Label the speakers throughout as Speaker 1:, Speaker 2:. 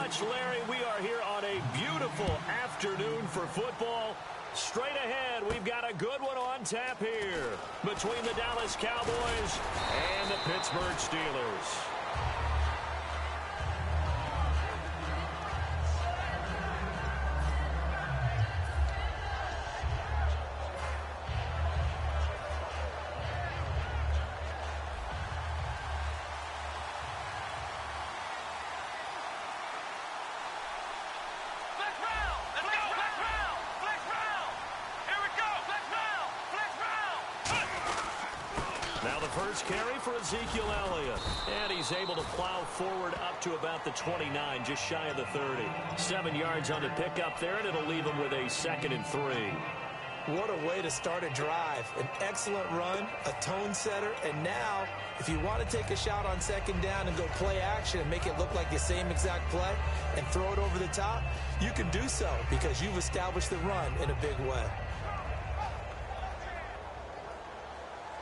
Speaker 1: much, Larry. We are here on a beautiful afternoon for football. Straight ahead, we've got a good one on tap here between the Dallas Cowboys and the Pittsburgh Steelers. First carry for Ezekiel Elliott. And he's able to plow forward up to about the 29, just shy of the 30. 7 yards on the pickup there, and it'll leave him with a 2nd and 3.
Speaker 2: What a way to start a drive. An excellent run, a tone setter, and now, if you want to take a shot on 2nd down and go play action and make it look like the same exact play and throw it over the top, you can do so because you've established the run in a big way.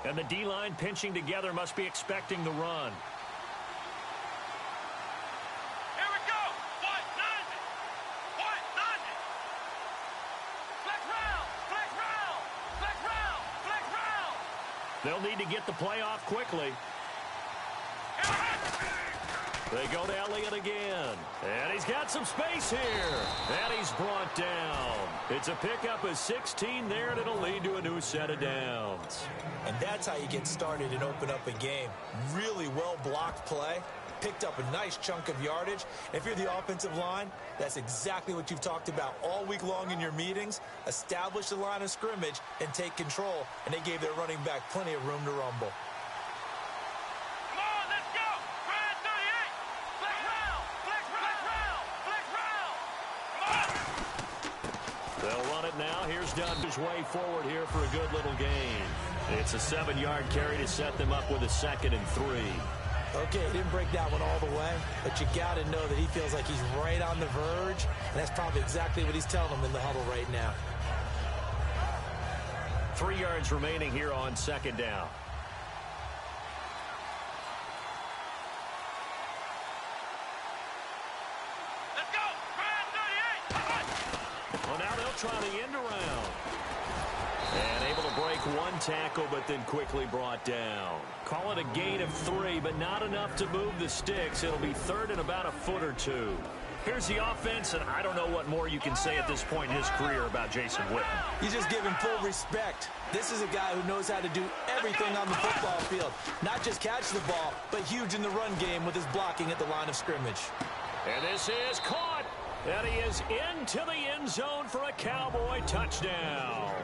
Speaker 1: And the D-line pinching together must be expecting the run.
Speaker 3: Here we go. Flex round.
Speaker 1: They'll need to get the play off quickly. They go to Elliott again. And he's got some space here. And he's brought down. It's a pickup of 16 there, and it'll lead to a new set of downs.
Speaker 2: And that's how you get started and open up a game. Really well-blocked play. Picked up a nice chunk of yardage. If you're the offensive line, that's exactly what you've talked about all week long in your meetings. Establish the line of scrimmage and take control. And they gave their running back plenty of room to rumble.
Speaker 1: Now here's Dunn his way forward here for a good little gain. It's a 7-yard carry to set them up with a 2nd and 3.
Speaker 2: Okay, he didn't break that one all the way, but you got to know that he feels like he's right on the verge, and that's probably exactly what he's telling them in the huddle right now.
Speaker 1: 3 yards remaining here on 2nd down. Try the end around. And able to break one tackle, but then quickly brought down. Call it a gain of 3, but not enough to move the sticks. It'll be 3rd and about a foot or 2. Here's the offense, and I don't know what more you can say at this point in his career about Jason Witten.
Speaker 2: You just give him full respect. This is a guy who knows how to do everything on the football field. Not just catch the ball, but huge in the run game with his blocking at the line of scrimmage.
Speaker 1: And this is caught. And he is into the end zone for a Cowboy touchdown.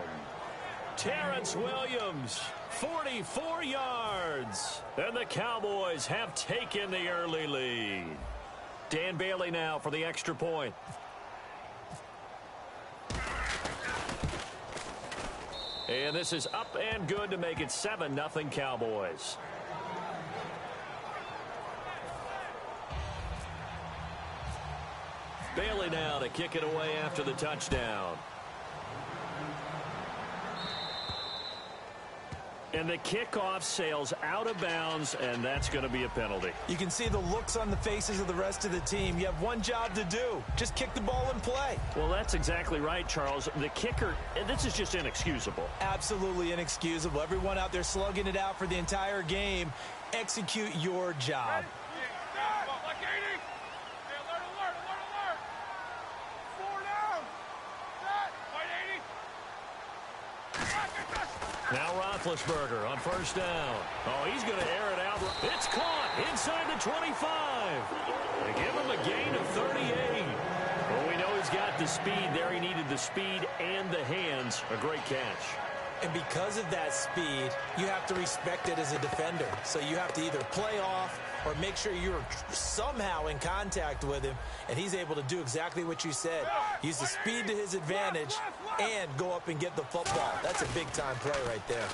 Speaker 1: Terrence Williams, 44 yards. And the Cowboys have taken the early lead. Dan Bailey now for the extra point. And this is up and good to make it 7-0 Cowboys. Bailey now to kick it away after the touchdown. And the kickoff sails out of bounds, and that's going to be a penalty.
Speaker 2: You can see the looks on the faces of the rest of the team. You have one job to do. Just kick the ball and play.
Speaker 1: Well, that's exactly right, Charles. The kicker, and this is just inexcusable.
Speaker 2: Absolutely inexcusable. Everyone out there slugging it out for the entire game. Execute your job.
Speaker 1: Now Roethlisberger on 1st down. Oh, he's going to air it out. It's caught inside the 25. They give him a gain of 38. Well, we know he's got the speed there. He needed the speed and the hands. A great catch.
Speaker 2: And because of that speed, you have to respect it as a defender. So you have to either play off or make sure you're somehow in contact with him, and he's able to do exactly what you said. Use the speed to his advantage and go up and get the football. That's a big-time play right there.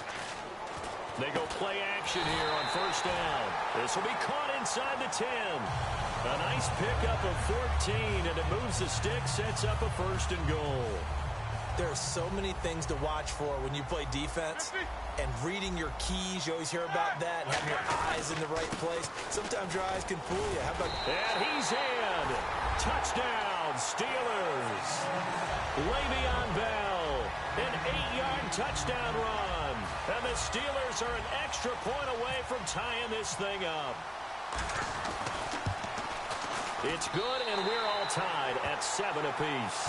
Speaker 1: They go play action here on 1st down. This will be caught inside the 10. A nice pickup of 14, and it moves the stick, sets up a 1st and goal.
Speaker 2: There are so many things to watch for when you play defense, and reading your keys, you always hear about that, and having your eyes in the right place. Sometimes your eyes can fool you. How about...
Speaker 1: And he's in. Touchdown, Steelers. Le'Veon Bell, an 8-yard touchdown run. And the Steelers are an extra point away from tying this thing up. It's good, and we're all tied at 7 apiece.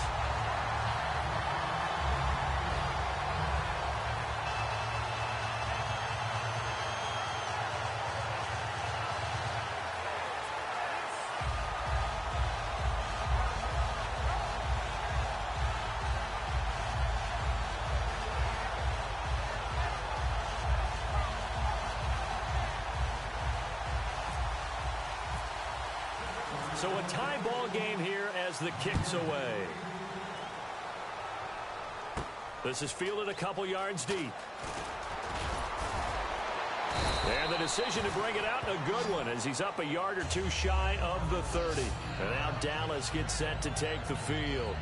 Speaker 1: So a tie ball game here as the kick's away. This is fielded a couple yards deep. And the decision to bring it out, a good one, as he's up a yard or two shy of the 30. And now Dallas gets set to take the field.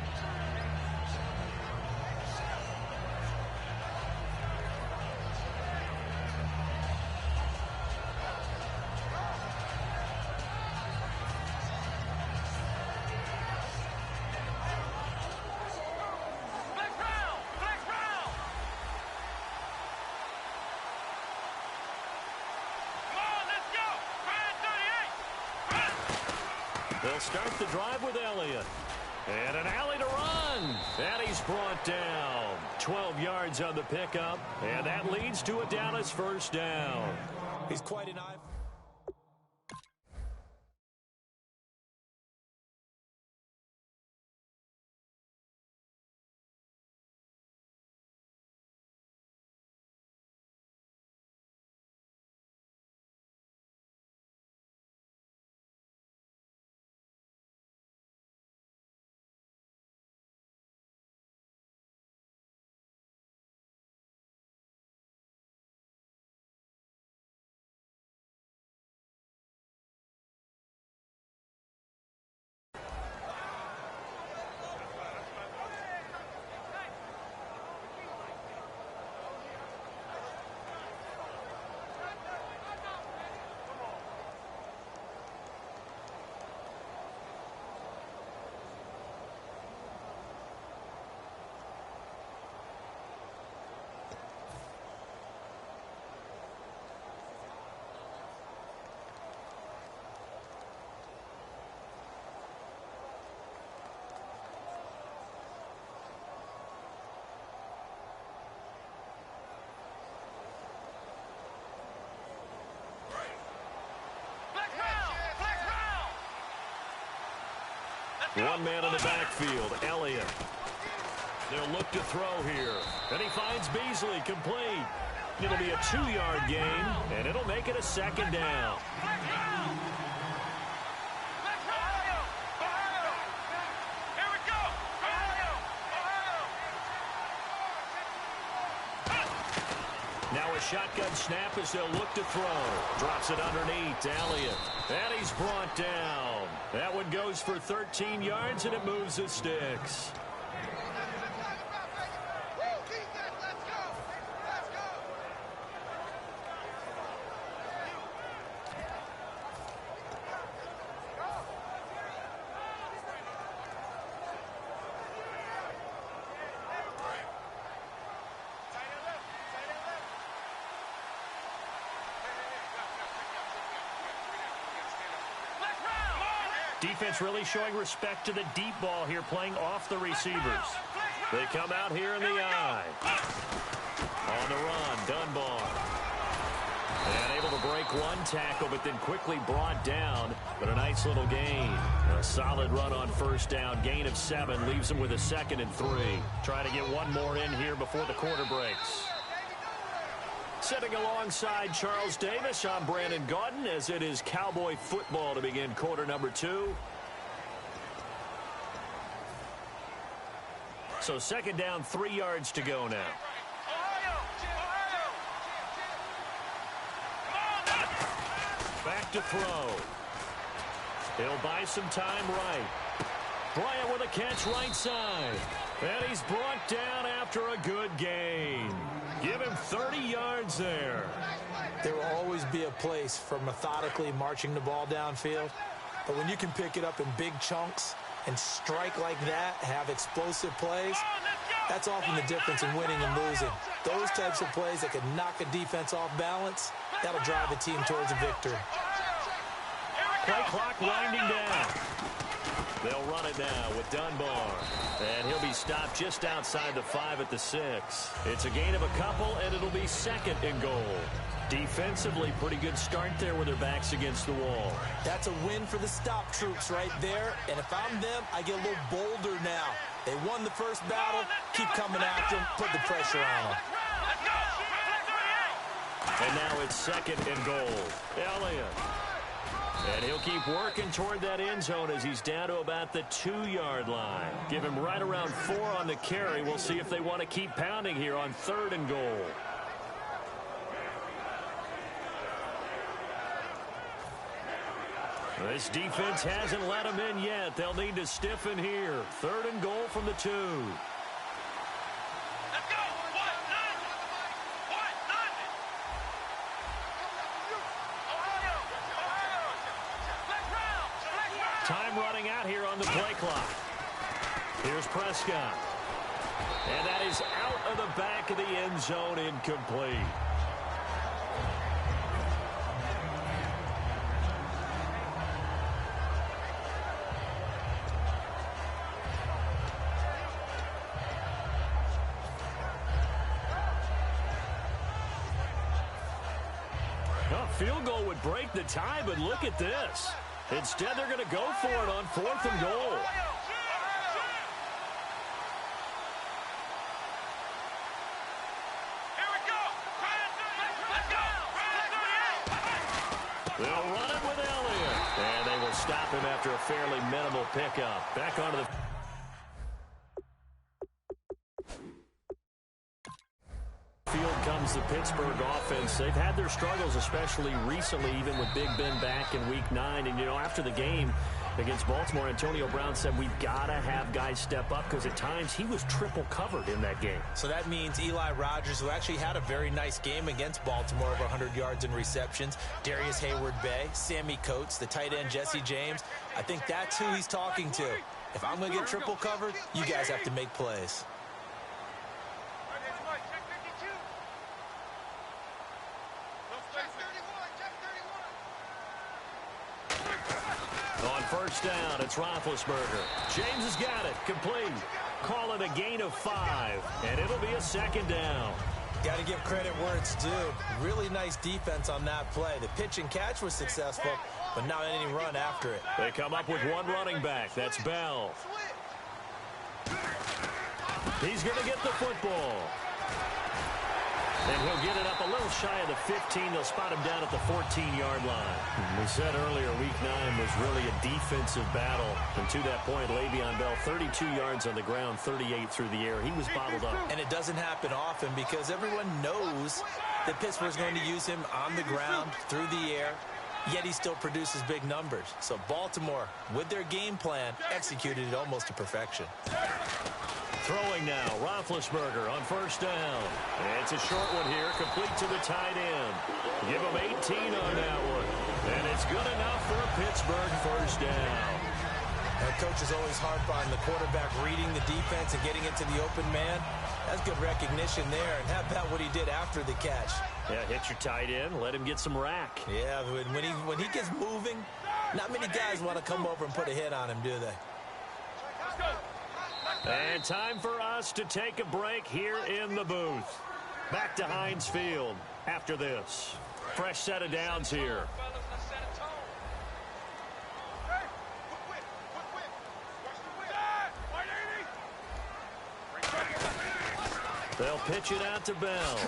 Speaker 1: They'll start the drive with Elliott. And an alley to run. And he's brought down. 12 yards on the pickup. And that leads to a Dallas first down.
Speaker 2: He's quite an eye.
Speaker 1: One man in the backfield, Elliott. They'll look to throw here. And he finds Beasley complete. It'll be a 2-yard gain, and it'll make it a second down. Now a shotgun snap as they'll look to throw. Drops it underneath to Elliott. And he's brought down. That one goes for 13 yards, and it moves the sticks. Defense really showing respect to the deep ball here, playing off the receivers. They come out here in the eye. On the run, Dunbar. And able to break one tackle, but then quickly brought down. But a nice little gain. A solid run on first down. Gain of 7 leaves them with a 2nd and 3. Trying to get one more in here before the quarter breaks. Sitting alongside Charles Davis, I'm Brandon Gaudin, as it is Cowboy football to begin quarter number 2. So second down, 3 yards to go now. Back to throw. He'll buy some time right. Bryant with a catch right side. And he's brought down after a good gain. Give him 30 yards there.
Speaker 2: There will always be a place for methodically marching the ball downfield. But when you can pick it up in big chunks and strike like that, have explosive plays, that's often the difference in winning and losing. Those types of plays that can knock a defense off balance, that'll drive the team towards a victory.
Speaker 1: Play clock winding down. They'll run it now with Dunbar. And he'll be stopped just outside the 5 at the 6. It's a gain of a couple, and it'll be second and goal. Defensively, pretty good start there with their backs against the wall.
Speaker 2: That's a win for the stop troops right there. And if I'm them, I get a little bolder now. They won the first battle. Keep coming after them. Put the pressure on them.
Speaker 1: And now it's second and goal. Elliott. And he'll keep working toward that end zone as he's down to about the 2-yard line. Give him right around 4 on the carry. We'll see if they want to keep pounding here on 3rd and goal. This defense hasn't let them in yet. They'll need to stiffen here. 3rd and goal from the 2.
Speaker 3: Let's go.
Speaker 1: Time running out here on the play clock. Here's Prescott. And that is out of the back of the end zone, incomplete. Field goal would break the tie, but look at this. Instead, they're going to go for it on 4th and goal.
Speaker 3: Here we go. Let's go.
Speaker 1: They'll run it with Elliott. And they will stop him after a fairly minimal pickup. Back onto the... field comes the Pittsburgh offense. They've had their struggles, especially recently, even with Big Ben back in Week 9. And, you know, after the game against Baltimore, Antonio Brown said we've got to have guys step up because at times he was triple covered in that game.
Speaker 2: So that means Eli Rogers, who actually had a very nice game against Baltimore, over 100 yards in receptions, Darius Hayward-Bay, Sammy Coates, the tight end Jesse James. I think that's who he's talking to. If I'm going to get triple covered, you guys have to make plays.
Speaker 1: On 1st down, it's Roethlisberger. James has got it. Complete. Call it a gain of 5, and it'll be a 2nd down.
Speaker 2: Got to give credit where it's due. Really nice defense on that play. The pitch and catch was successful, but not any run after it.
Speaker 1: They come up with one running back. That's Bell. He's going to get the football. And he'll get it up a little shy of the 15. They'll spot him down at the 14-yard line. We said earlier Week 9 was really a defensive battle. And to that point, Le'Veon Bell, 32 yards on the ground, 38 through the air. He was bottled up.
Speaker 2: And it doesn't happen often because everyone knows that Pittsburgh's going to use him on the ground, through the air, yet he still produces big numbers. So Baltimore, with their game plan, executed it almost to perfection.
Speaker 1: Throwing now, Roethlisberger on 1st down. It's a short one here, complete to the tight end. Give him 18 on that one. And it's good enough for a Pittsburgh 1st down.
Speaker 2: That coach is always hard on the quarterback reading the defense and getting into the open man. That's good recognition there. And how about what he did after the catch?
Speaker 1: Yeah, hit your tight end, let him get some rack.
Speaker 2: Yeah, when he gets moving, not many guys want to come over and put a hit on him, do they?
Speaker 3: Let's go.
Speaker 1: And time for us to take a break here in the booth. Back to Heinz Field after this. Fresh set of downs here. They'll pitch it out to Bell.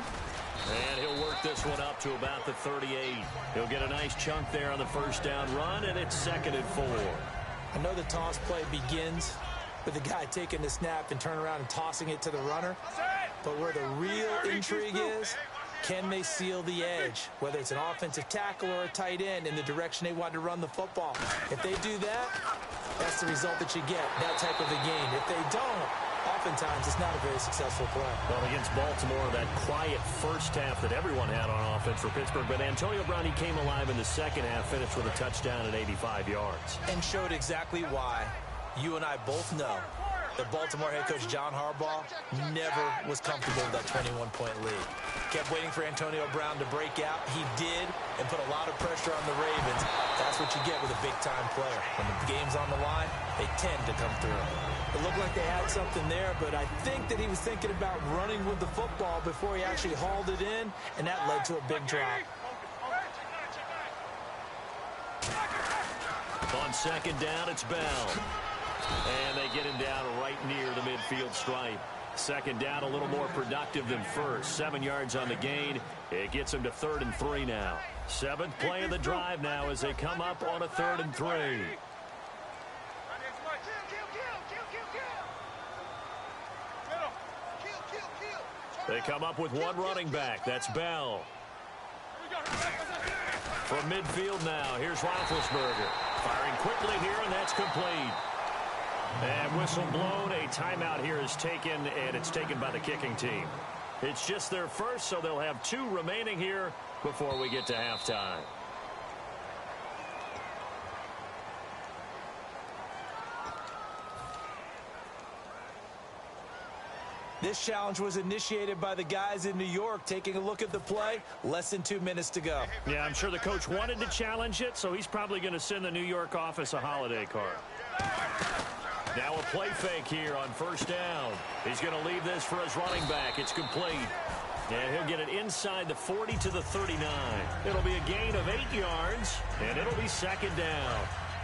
Speaker 1: And he'll work this one up to about the 38. He'll get a nice chunk there on the 1st down run, and it's 2nd and 4.
Speaker 2: I know the toss play begins with the guy taking the snap and turn around and tossing it to the runner. But where the real intrigue is, can they seal the edge? Whether it's an offensive tackle or a tight end in the direction they want to run the football. If they do that, that's the result that you get, that type of a game. If they don't, oftentimes it's not a very successful play.
Speaker 1: Well, against Baltimore, that quiet first half that everyone had on offense for Pittsburgh. But Antonio Brown, he came alive in the second half, finished with a touchdown at 85 yards.
Speaker 2: And showed exactly why. You and I both know that Baltimore head coach John Harbaugh never was comfortable with that 21-point lead. Kept waiting for Antonio Brown to break out. He did, and put a lot of pressure on the Ravens. That's what you get with a big-time player. When the game's on the line, they tend to come through. It looked like they had something there, but I think that he was thinking about running with the football before he actually hauled it in, and that led to a big drop.
Speaker 1: On second down, it's Bell. And they get him down right near the midfield stripe. Second down, a little more productive than first. 7 yards on the gain. It gets him to 3rd and 3 now. 7th play of the drive now as they come up on a 3rd and 3. They come up with one running back. That's Bell. From midfield now, here's Roethlisberger. Firing quickly here, and that's complete. And whistle blown. A timeout here is taken, and it's taken by the kicking team. It's just their first, so they'll have 2 remaining here before we get to halftime.
Speaker 2: This challenge was initiated by the guys in New York. Taking a look at the play, less than 2 minutes to go.
Speaker 1: Yeah, I'm sure the coach wanted to challenge it, so he's probably going to send the New York office a holiday card. Now a play fake here on first down. He's going to leave this for his running back. It's complete. And he'll get it inside the 40 to the 39. It'll be a gain of 8 yards, and it'll be second down.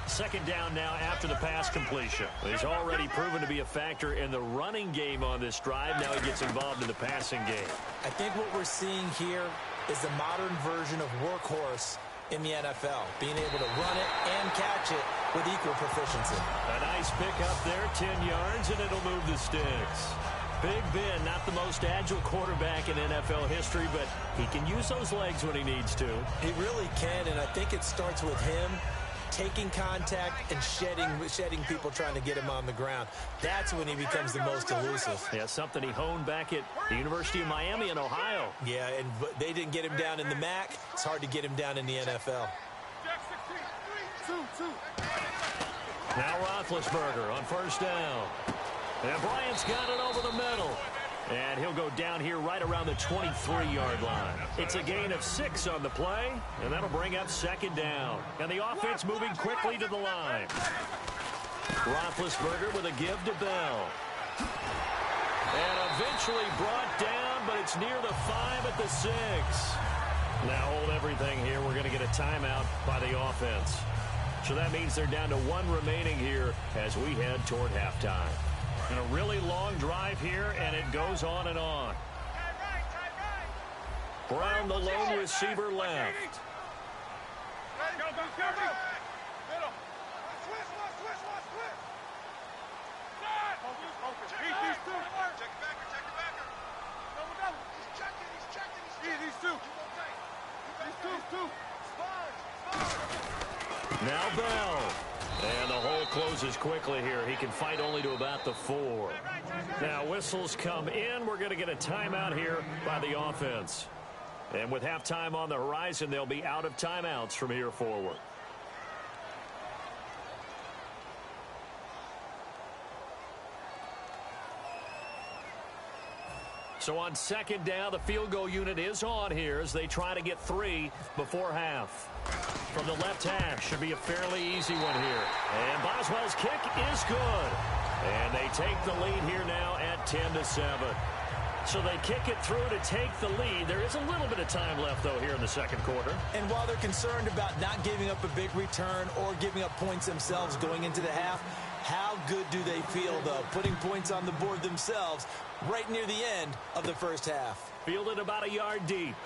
Speaker 1: Second down now after the pass completion. He's already proven to be a factor in the running game on this drive. Now he gets involved in the passing game.
Speaker 2: I think what we're seeing here is the modern version of workhorse in the NFL, being able to run it and catch it with equal proficiency.
Speaker 1: A nice pick up there, 10 yards, and it'll move the sticks. Big Ben, not the most agile quarterback in NFL history, but he can use those legs when he needs to.
Speaker 2: He really can, and I think it starts with him taking contact and shedding people trying to get him on the ground. That's when he becomes the most elusive.
Speaker 1: Yeah, something he honed back at the University of Miami in Ohio.
Speaker 2: Yeah, and they didn't get him down in the MAC. It's hard to get him down in the NFL.
Speaker 1: Now Roethlisberger on first down. And Bryant's got it over the middle. And he'll go down here right around the 23-yard line. It's a gain of 6 on the play, and that'll bring up second down. And the offense moving quickly to the line. Roethlisberger with a give to Bell. And eventually brought down, but it's near the 5 at the 6. Now hold everything here. We're going to get a timeout by the offense. So that means they're down to 1 remaining here as we head toward halftime. And a really long drive here, and it goes on and on. Brown, the lone receiver, left. Now Bell. And the hole closes quickly here. He can fight only to about the 4. Now whistles come in. We're going to get a timeout here by the offense. And with halftime on the horizon, they'll be out of timeouts from here forward. So on second down, the field goal unit is on here as they try to get 3 before half. From the left hash, should be a fairly easy one here. And Boswell's kick is good. And they take the lead here now at 10-7. So they kick it through to take the lead. There is a little bit of time left, though, here in the second quarter.
Speaker 2: And while they're concerned about not giving up a big return or giving up points themselves going into the half, how good do they feel, though, putting points on the board themselves right near the end of the first half?
Speaker 1: Fielded about a yard deep.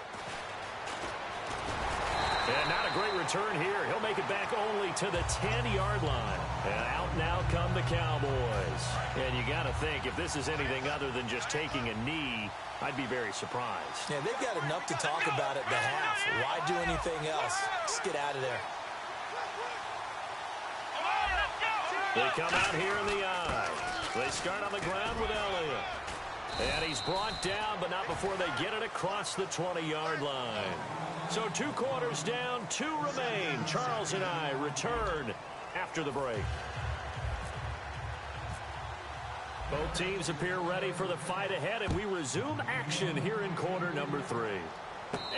Speaker 1: And not a great return here. He'll make it back only to the 10-yard line. And out now come the Cowboys. And you got to think, if this is anything other than just taking a knee, I'd be very surprised.
Speaker 2: Yeah, they've got enough to talk about at the half. Why do anything else? Just get out of there.
Speaker 1: They come out here in the eye. They start on the ground with Elliott. And he's brought down, but not before they get it across the 20-yard line. So 2 quarters down, 2 remain. Charles and I return after the break. Both teams appear ready for the fight ahead, and we resume action here in quarter number 3.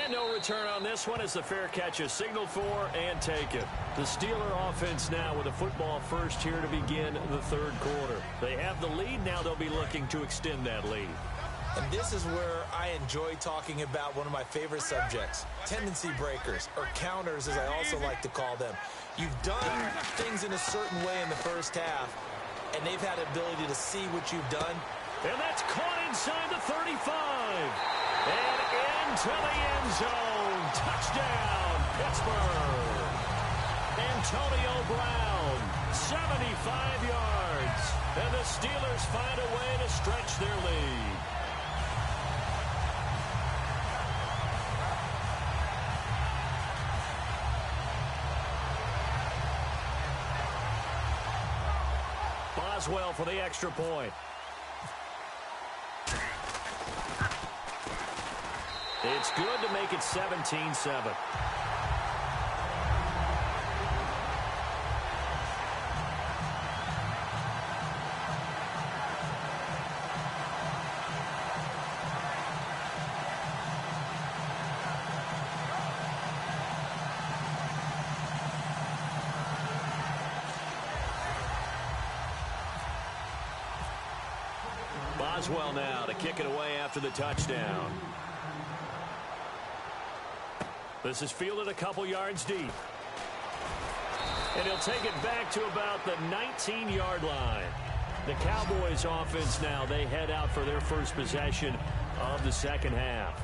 Speaker 1: And no return on this one as the fair catch is signaled for and taken. The Steeler offense now with a football first here to begin the third quarter. They have the lead. Now they'll be looking to extend that lead.
Speaker 2: And this is where I enjoy talking about one of my favorite subjects, tendency breakers, or counters as I also like to call them. You've done things in a certain way in the first half, and they've had the ability to see what you've done.
Speaker 1: And that's caught inside the 35. And into the end zone. Touchdown, Pittsburgh. Antonio Brown, 75 yards. And the Steelers find a way to stretch their lead. Boswell for the extra point. It's good to make it 17-7. Boswell now to kick it away after the touchdown. This is fielded a couple yards deep. And he'll take it back to about the 19-yard line. The Cowboys offense now, they head out for their first possession of the second half.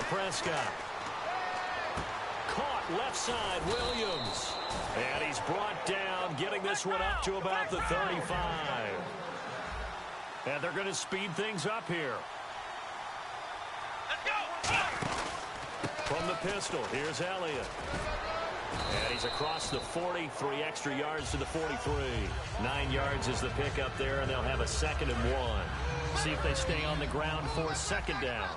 Speaker 1: Prescott. Caught left side, Williams. And he's brought down, getting this one up to about the 35. And they're going to speed things up here. From the pistol, here's Elliott. And he's across the 40, 3 extra yards to the 43. 9 yards is the pickup there, and they'll have a 2nd and 1. See if they stay on the ground for second down.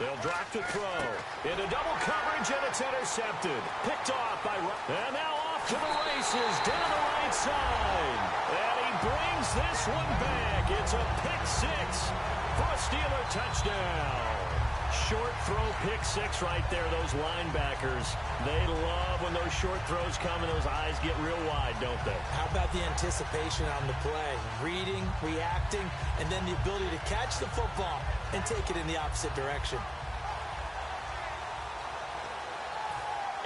Speaker 1: They'll drop to throw. Into double coverage, and it's intercepted. Picked off by... And now off to the races, down the right side. And he brings this one back. It's a pick 6 for a Steeler touchdown. Short throw, pick 6 right there. Those linebackers, they love when those short throws come and those eyes get real wide, don't they?
Speaker 2: How about the anticipation on the play? Reading, reacting, and then the ability to catch the football and take it in the opposite direction.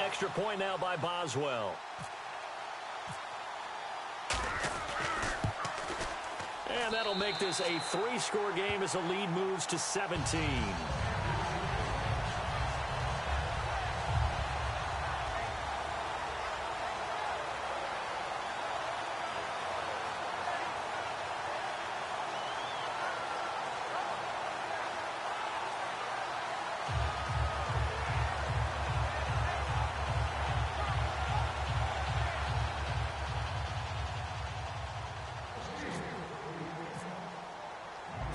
Speaker 1: Extra point now by Boswell. And that'll make this a 3-score game as the lead moves to 17.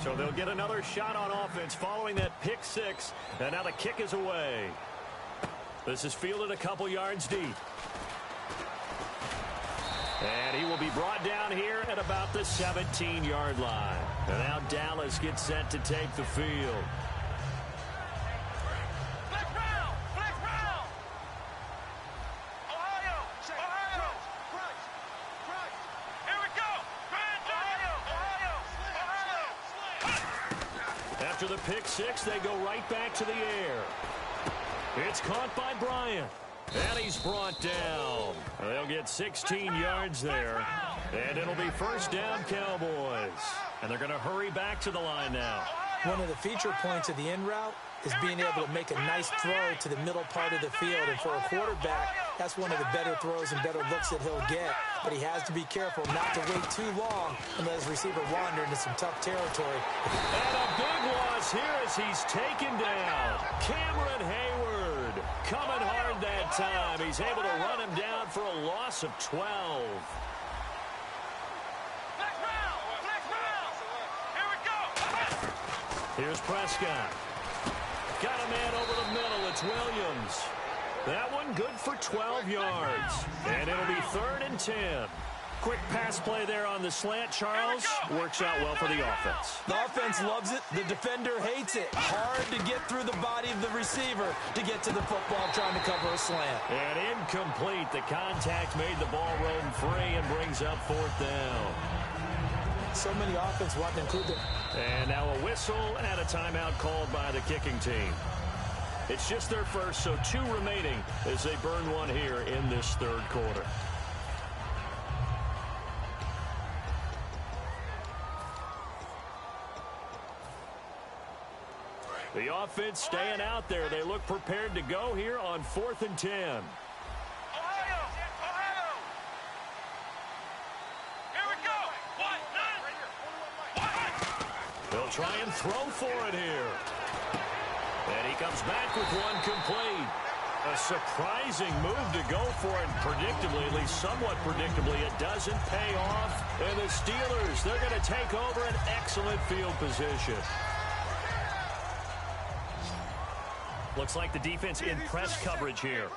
Speaker 1: So they'll get another shot on offense following that pick 6. And now the kick is away. This is fielded a couple yards deep. And he will be brought down here at about the 17-yard line. And now Dallas gets set to take the field. After the pick 6, they go right back to the air. It's caught by Bryant. And he's brought down. They'll get 16 yards there. And it'll be first down, Cowboys. And they're going to hurry back to the line now.
Speaker 2: One of the feature points of the in route is being able to make a nice throw to the middle part of the field. And for a quarterback, that's one of the better throws and better looks that he'll get. But he has to be careful not to wait too long and let his receiver wander into some tough territory.
Speaker 1: And a big loss here as he's taken down. Cameron Hayward coming hard that time. He's able to run him down for a loss of 12. Here's Prescott. Got a man over the middle. It's Williams. That one good for 12 yards. And it'll be 3rd and 10. Quick pass play there on the slant, Charles. Works out well for the offense.
Speaker 2: The offense loves it. The defender hates it. Hard to get through the body of the receiver to get to the football trying to cover a slant.
Speaker 1: And incomplete. The contact made the ball roam free and brings up 4th down.
Speaker 2: So many offense want to include them.
Speaker 1: And now a whistle and a timeout called by the kicking team. It's just their first, so 2 remaining as they burn one here in this 3rd quarter. The offense staying out there. They look prepared to go here on 4th and 10. They'll try and throw for it here. And he comes back with one complete. A surprising move to go for it. Predictably, at least somewhat predictably, it doesn't pay off. And the Steelers, they're going to take over an excellent field position. Looks like the defense in press coverage here.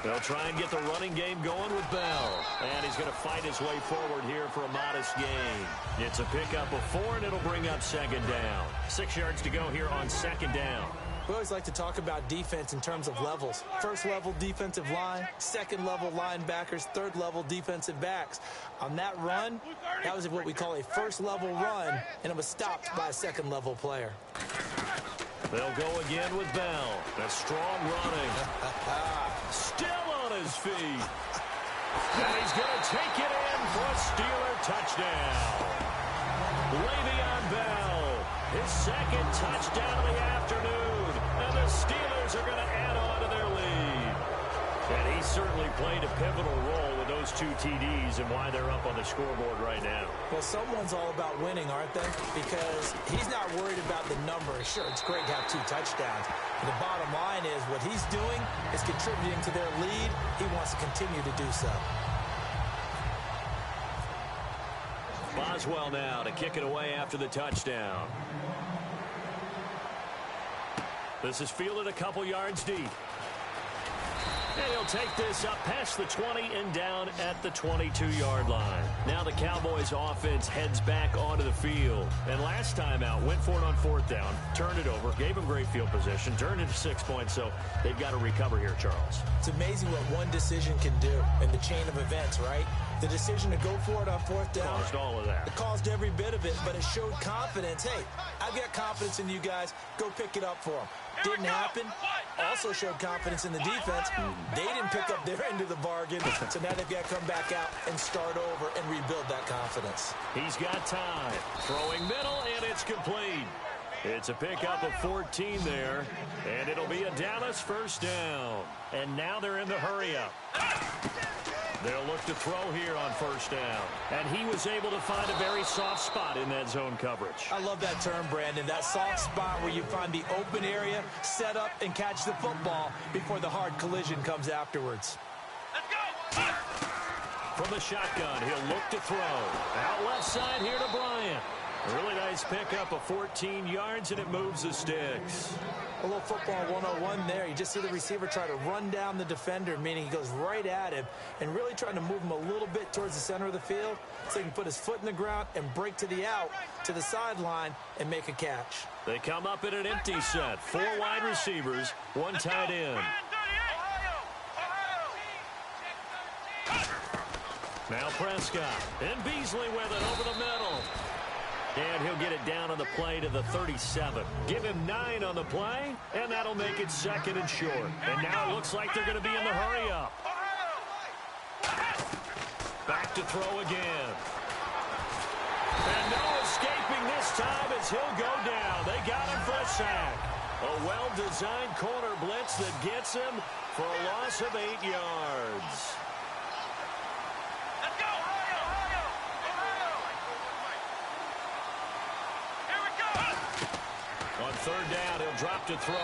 Speaker 1: They'll try and get the running game going with Bell. And he's going to fight his way forward here for a modest gain. It's a pickup of 4, and it'll bring up 2nd down. 6 yards to go here on 2nd down.
Speaker 2: We always like to talk about defense in terms of levels. 1st level defensive line, 2nd level linebackers, 3rd level defensive backs. On that run, that was what we call a 1st level run, and it was stopped by a 2nd level player.
Speaker 1: They'll go again with Bell. That's strong running. Still on his feet. And he's going to take it in for a Steeler touchdown. Le'Veon Bell, his 2nd touchdown of the afternoon. And the Steelers are going to add on to their lead. And he certainly played a pivotal role with those 2 TDs and why they're up on the scoreboard right now.
Speaker 2: Well, someone's all about winning, aren't they? Because he's not worried about the number. Sure, it's great to have 2 touchdowns. But the bottom line is what he's doing is contributing to their lead. He wants to continue to do so.
Speaker 1: Boswell now to kick it away after the touchdown. This is fielded a couple yards deep. And he'll take this up past the 20 and down at the 22-yard line. Now the Cowboys offense heads back onto the field. And last time out, went for it on 4th down, turned it over, gave him great field position, turned it to 6 points, so they've got to recover here, Charles.
Speaker 2: It's amazing what one decision can do in the chain of events, right? The decision to go for it on 4th down.
Speaker 1: Caused all of that.
Speaker 2: It caused every bit of it, but it showed confidence. Hey, I've got confidence in you guys. Go pick it up for them. Didn't happen. Also showed confidence in the defense. They didn't pick up their end of the bargain, so now they've got to come back out and start over and rebuild that confidence.
Speaker 1: He's got time. Throwing middle, and it's complete. It's a pickup of 14 there, and it'll be a Dallas 1st down. And now they're in the hurry-up. They'll look to throw here on 1st down. And he was able to find a very soft spot in that zone coverage.
Speaker 2: I love that term, Brandon. That soft spot where you find the open area, set up, and catch the football before the hard collision comes afterwards.
Speaker 3: Let's go!
Speaker 1: From the shotgun, he'll look to throw. Out left side here to Bryant. A really nice pickup of 14 yards, and it moves the sticks.
Speaker 2: A little football 101 there. You just see the receiver try to run down the defender, meaning he goes right at him and really trying to move him a little bit towards the center of the field so he can put his foot in the ground and break to the out, to the sideline, and make a catch.
Speaker 1: They come up in an empty set. 4 wide receivers, 1 tight end. Now Prescott, and Beasley with it over the middle. And he'll get it down on the play to the 37. Give him 9 on the play, and that'll make it 2nd and short. And now it looks like they're going to be in the hurry-up. Back to throw again. And no escaping this time as he'll go down. They got him for a sack. A well-designed corner blitz that gets him for a loss of 8 yards.
Speaker 3: Let's go, Ohio! Here we go!
Speaker 1: On third down, he'll drop to throw.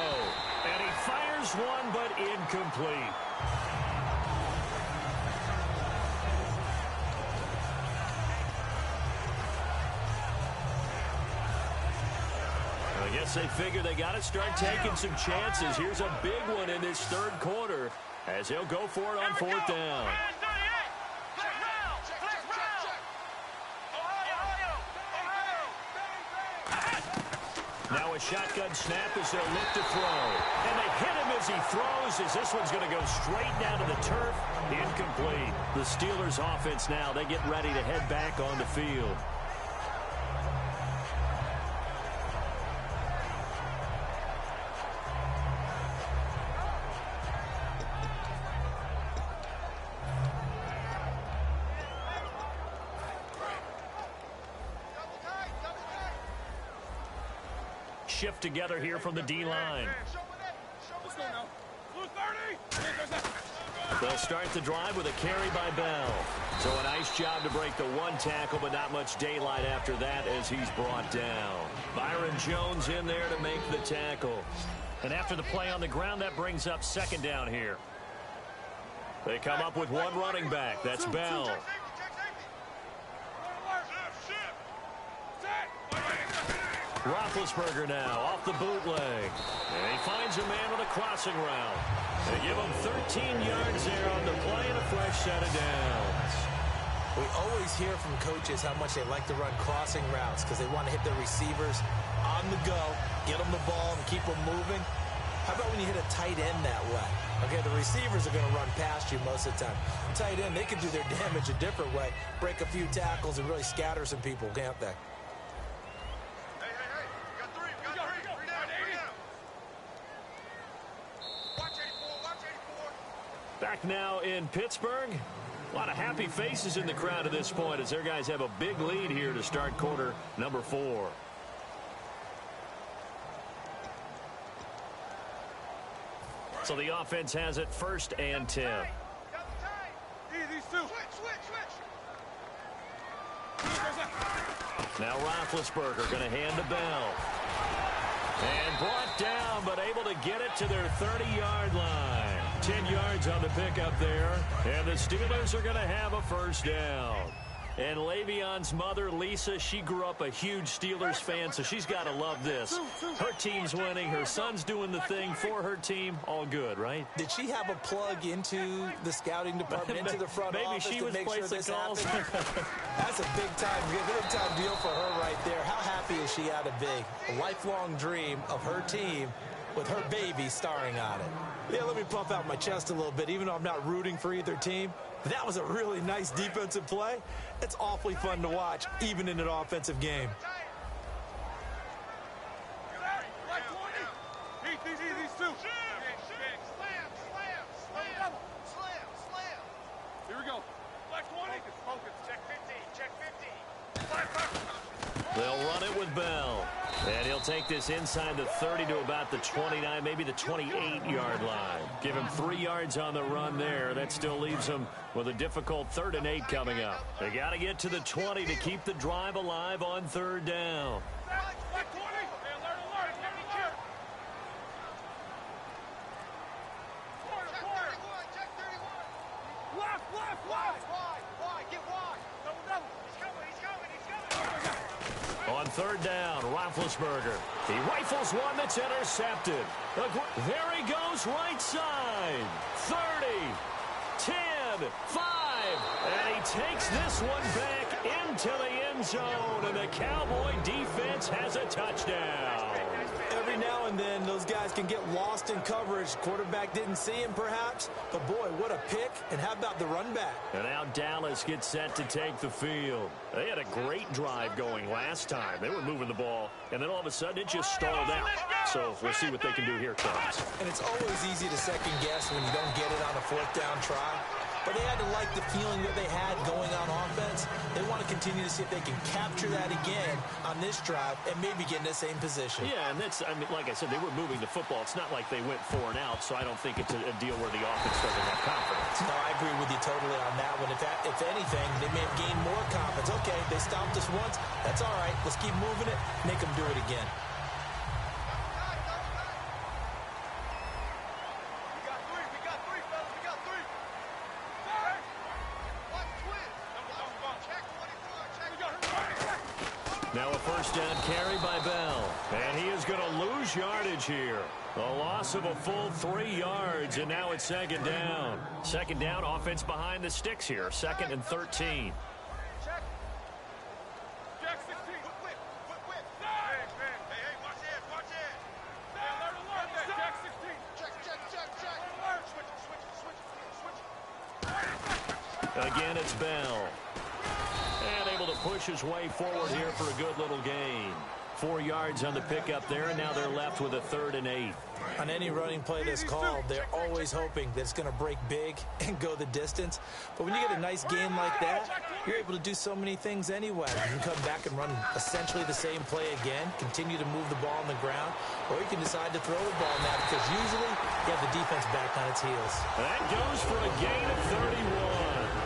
Speaker 1: And he fires one, but incomplete. I guess they figure they got to start taking some chances. Here's a big one in this third quarter as he'll go for it on fourth down. Now a shotgun snap as they'll look to throw. And they hit him as he throws as this one's going to go straight down to the turf. Incomplete. The Steelers offense now, they get ready to head back on the field. Shift together here from the D-line. They'll start the drive with a carry by Bell. So a nice job to break the one tackle, but not much daylight after that as he's brought down. Byron Jones in there to make the tackle. And after the play on the ground, that brings up second down here. They come up with one running back. That's Bell. Roethlisberger now off the bootleg. And he finds a man with a crossing route. They give him 13 yards there on the play and a fresh set of downs.
Speaker 2: We always hear from coaches how much they like to run crossing routes because they want to hit their receivers on the go, get them the ball, and keep them moving. How about when you hit a tight end that way? Okay, the receivers are going to run past you most of the time. Tight end, they can do their damage a different way, break a few tackles, and really scatter some people, can't they?
Speaker 1: Back now in Pittsburgh. A lot of happy faces in the crowd at this point as their guys have a big lead here to start quarter number 4. So the offense has it 1st and 10. Now Roethlisberger going to hand to Bell. And brought down, but able to get it to their 30-yard line. 10 yards on the pickup there. And the Steelers are going to have a first down. And Le'Veon's mother, Lisa, she grew up a huge Steelers fan, so she's got to love this. Her team's winning. Her son's doing the thing for her team. All good, right?
Speaker 2: Did she have a plug into the scouting department, into the front office
Speaker 1: she
Speaker 2: to
Speaker 1: was
Speaker 2: make sure this
Speaker 1: calls.
Speaker 2: happened? That's a big-time deal for her right there. How happy is she out of big? A lifelong dream of her team with her baby starring on it. Yeah, let me puff out my chest a little bit, even though I'm not rooting for either team. That was a really nice defensive play. It's awfully fun to watch, even in an offensive game.
Speaker 3: Here we go. Check 15. Check 15.
Speaker 1: They'll run it with Bell. And he'll take this inside the 30 to about the 29, maybe the 28-yard line. Give him 3 yards on the run there. That still leaves him with a difficult 3rd and 8 coming up. They got to get to the 20 to keep the drive alive on 3rd down. On 3rd down, Roethlisberger. He rifles one that's intercepted. There he goes, right side. 30, 10, 5. And he takes this one back into the end zone. And the Cowboy defense has a touchdown.
Speaker 2: Every now and then, those guys can get lost in coverage. Quarterback didn't see him, perhaps. But, boy, what a pick. And how about the run back?
Speaker 1: And now Dallas gets set to take the field. They had a great drive going last time. They were moving the ball, and then all of a sudden it just stalled out. So we'll see what they can do here, Cubs.
Speaker 2: And it's always easy to second guess when you don't get it on a 4th down try. But they had to like the feeling that they had going on offense. They want to continue to see if they can capture that again on this drive and maybe get in the same position.
Speaker 1: Yeah, and that's, I mean, like I said, they were moving the football. It's not like they went 4 and out, so I don't think it's a deal where the offense doesn't have confidence.
Speaker 2: No, I agree with you totally on that one. If anything, they may have gained more confidence. Okay, they stopped us once. That's all right. Let's keep moving it. Make them do it again.
Speaker 1: Now a first down carry by Bell. And he is going to lose yardage here. A loss of a full 3 yards, and now it's second down. Second down, offense behind the sticks here. 2nd and 13.
Speaker 3: Check. Check 16. Whip. Hey, watch it. Alert. Check 16. Check. Alert. Switch.
Speaker 1: Again, it's Bell. And able to push his way forward here for a good little gain. 4 yards on the pickup there, and now they're left with a 3rd and 8.
Speaker 2: On any running play that's called, they're always hoping that it's going to break big and go the distance. But when you get a nice gain like that, you're able to do so many things anyway. You can come back and run essentially the same play again, continue to move the ball on the ground, or you can decide to throw the ball now because usually you have the defense back on its heels.
Speaker 1: That goes for a gain of 31.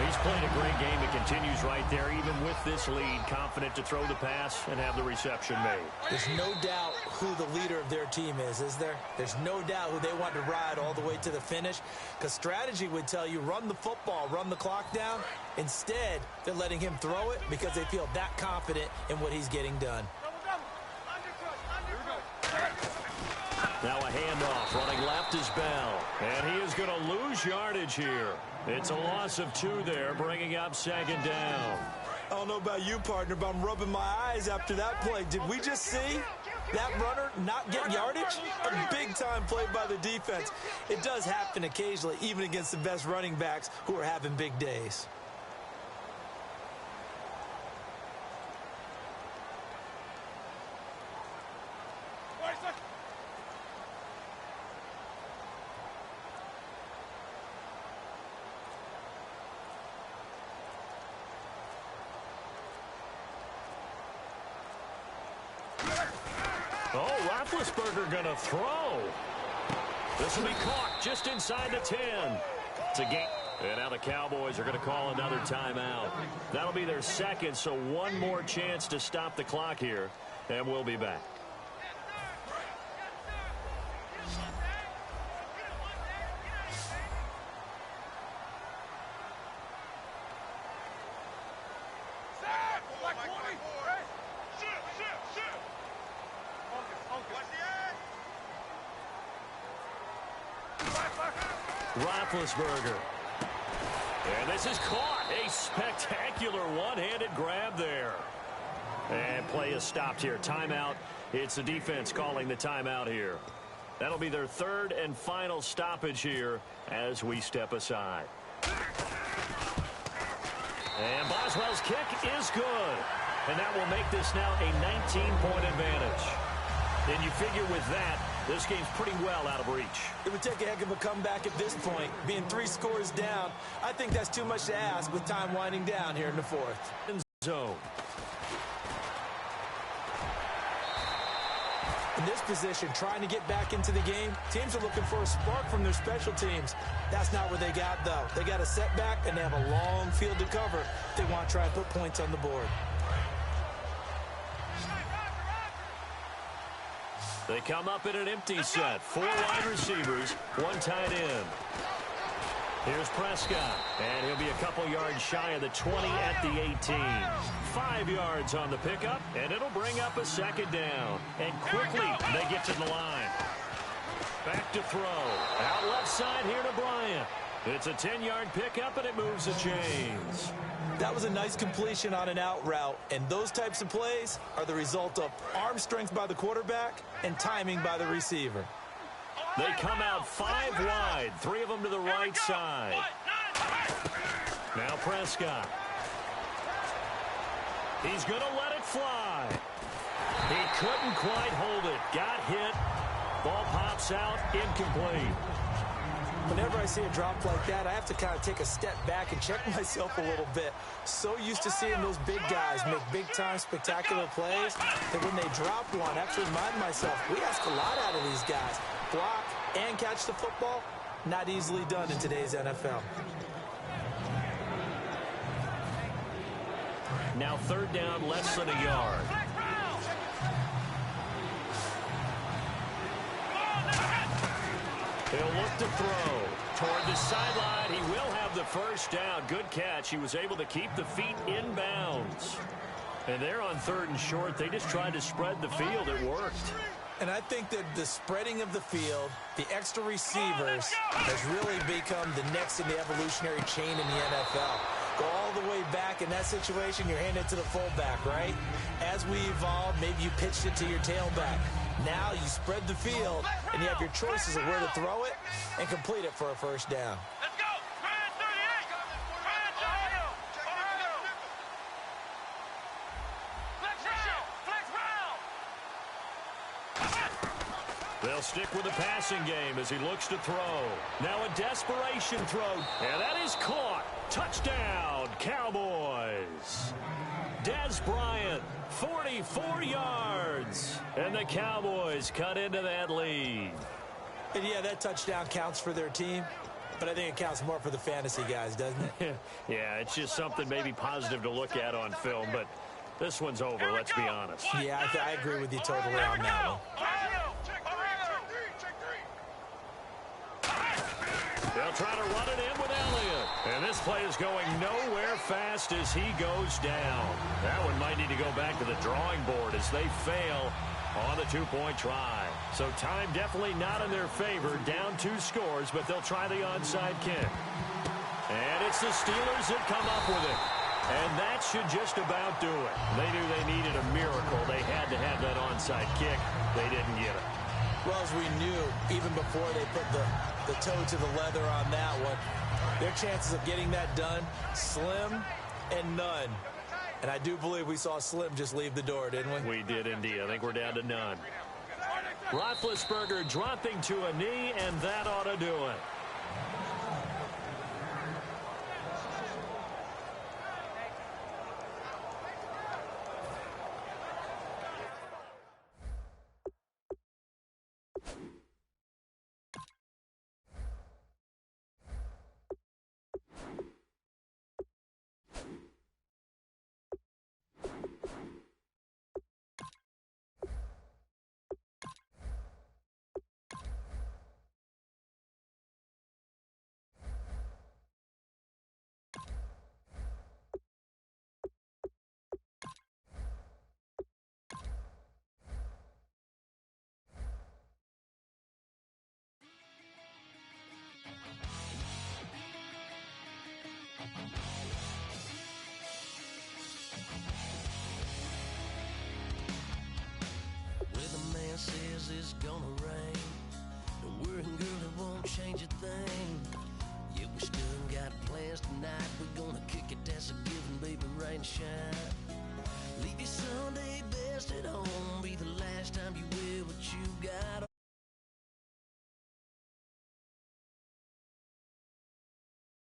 Speaker 1: He's played a great game. It continues right there, even with this lead, confident to throw the pass and have the reception made.
Speaker 2: There's no doubt who the leader of their team is there? There's no doubt who they want to ride all the way to the finish, because strategy would tell you run the football, run the clock down. Instead, they're letting him throw it because they feel that confident in what he's getting done.
Speaker 1: Now a handoff. Running left is Bell. And he is going to lose yardage here. It's a loss of 2 there, bringing up second down.
Speaker 2: I don't know about you, partner, but I'm rubbing my eyes after that play. Did we just see that runner not get yardage? A big-time play by the defense. It does happen occasionally, even against the best running backs who are having big days.
Speaker 1: Oh, Roethlisberger going to throw. This will be caught just inside the 10. It's a game. And now the Cowboys are going to call another timeout. That'll be their 2nd, so 1 more chance to stop the clock here. And we'll be back. Roethlisberger. And this is caught. A spectacular one-handed grab there. And play is stopped here. Timeout. It's the defense calling the timeout here. That'll be their 3rd and final stoppage here as we step aside. And Boswell's kick is good. And that will make this now a 19-point advantage. And you figure with that, this game's pretty well out of reach.
Speaker 2: It would take a heck of a comeback at this point. Being 3 scores down, I think that's too much to ask with time winding down here in the 4th.
Speaker 1: Zone.
Speaker 2: In this position, trying to get back into the game, teams are looking for a spark from their special teams. That's not what they got, though. They got a setback, and they have a long field to cover if they want to try and put points on the board.
Speaker 1: They come up in an empty set. 4 wide receivers, 1 tight end. Here's Prescott, and he'll be a couple yards shy of the 20 at the 18. 5 yards on the pickup, and it'll bring up a 2nd down. And quickly, they get to the line. Back to throw. Out left side here to Bryant. It's a 10-yard pickup, and it moves the chains.
Speaker 2: That was a nice completion on an out route, and those types of plays are the result of arm strength by the quarterback and timing by the receiver.
Speaker 1: They come out 5 wide, 3 of them to the right side. Now Prescott. He's going to let it fly. He couldn't quite hold it. Got hit. Ball pops out, incomplete.
Speaker 2: Whenever I see a drop like that, I have to kind of take a step back and check myself a little bit. So used to seeing those big guys make big-time spectacular plays that when they drop one, I have to remind myself, we ask a lot out of these guys. Block and catch the football, not easily done in today's NFL.
Speaker 1: Now 3rd down, less than a yard. He'll look to throw. Toward the sideline, he will have the first down. Good catch. He was able to keep the feet in bounds. And they're on 3rd and short. They just tried to spread the field. It worked.
Speaker 2: And I think that the spreading of the field, the extra receivers, has really become the next in the evolutionary chain in the NFL. Go all the way back in that situation, you're handing it to the fullback, right? As we evolve, maybe you pitched it to your tailback. Now you spread the field, and you have your choices of where to throw it and complete it for a first down.
Speaker 3: Let's go! Spread 38! Ohio! Ohio! Flex round!
Speaker 1: They'll stick with the passing game as he looks to throw. Now a desperation throw, and that is caught. Touchdown, Cowboys. Des Bryant, 44 yards. And the Cowboys cut into that lead.
Speaker 2: And yeah, that touchdown counts for their team, but I think it counts more for the fantasy guys, doesn't it?
Speaker 1: Yeah, it's just something maybe positive to look at on film, but this one's over, let's be honest.
Speaker 2: Yeah, I agree with you totally on that one.
Speaker 1: They'll try to run it in with Elliott. And this play is going nowhere fast as he goes down. That one might need to go back to the drawing board as they fail on the 2-point try. So time definitely not in their favor. Down 2 scores, but they'll try the onside kick. And it's the Steelers that come up with it. And that should just about do it. They knew they needed a miracle. They had to have that onside kick. They didn't get it.
Speaker 2: Well, as we knew, even before they put the toe to the leather on that one, their chances of getting that done, slim and none. And I do believe we saw Slim just leave the door, didn't we?
Speaker 1: We did indeed. I think we're down to none. Roethlisberger dropping to a knee, and that ought to do it.
Speaker 4: Says it's gonna rain. The working girl, it won't change a thing. Yeah, we still got plans tonight. We're gonna kick it, that's a given, baby, rain and shine. Leave your Sunday best at home, be the